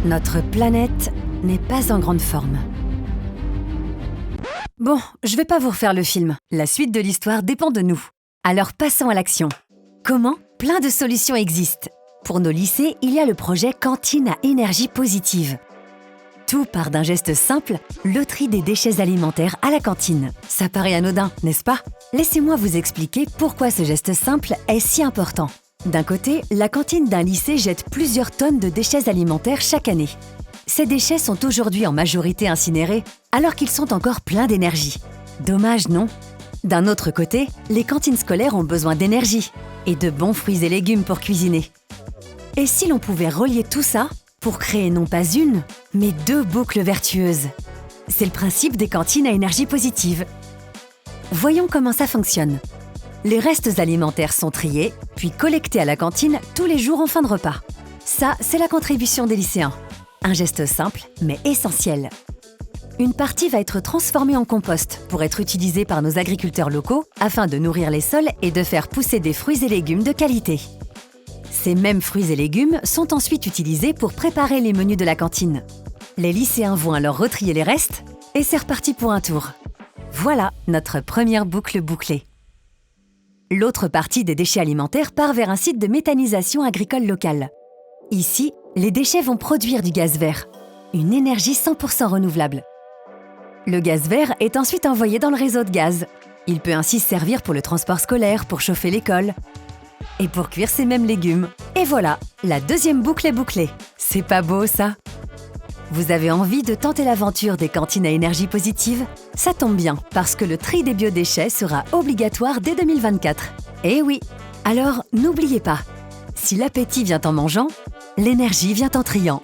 Notre planète n'est pas en grande forme. Bon, je vais pas vous refaire le film. La suite de l'histoire dépend de nous. Alors passons à l'action. Comment? Plein de solutions existent. Pour nos lycées, il y a le projet Cantine à énergie positive. Tout part d'un geste simple, le tri des déchets alimentaires à la cantine. Ça paraît anodin, n'est-ce pas? Laissez-moi vous expliquer pourquoi ce geste simple est si important. D'un côté, la cantine d'un lycée jette plusieurs tonnes de déchets alimentaires chaque année. Ces déchets sont aujourd'hui en majorité incinérés, alors qu'ils sont encore pleins d'énergie. Dommage, non? D'un autre côté, les cantines scolaires ont besoin d'énergie et de bons fruits et légumes pour cuisiner. Et si l'on pouvait relier tout ça pour créer non pas une, mais 2 boucles vertueuses? C'est le principe des cantines à énergie positive. Voyons comment ça fonctionne. Les restes alimentaires sont triés, puis collectés à la cantine tous les jours en fin de repas. Ça, c'est la contribution des lycéens. Un geste simple, mais essentiel. Une partie va être transformée en compost pour être utilisée par nos agriculteurs locaux afin de nourrir les sols et de faire pousser des fruits et légumes de qualité. Ces mêmes fruits et légumes sont ensuite utilisés pour préparer les menus de la cantine. Les lycéens vont alors retrier les restes et c'est reparti pour un tour. Voilà notre première boucle bouclée. L'autre partie des déchets alimentaires part vers un site de méthanisation agricole locale. Ici, les déchets vont produire du gaz vert, une énergie 100% renouvelable. Le gaz vert est ensuite envoyé dans le réseau de gaz. Il peut ainsi servir pour le transport scolaire, pour chauffer l'école et pour cuire ces mêmes légumes. Et voilà, la deuxième boucle est bouclée. C'est pas beau, ça? Vous avez envie de tenter l'aventure des cantines à énergie positive? Ça tombe bien, parce que le tri des biodéchets sera obligatoire dès 2024. Eh oui! Alors, n'oubliez pas, si l'appétit vient en mangeant, l'énergie vient en triant.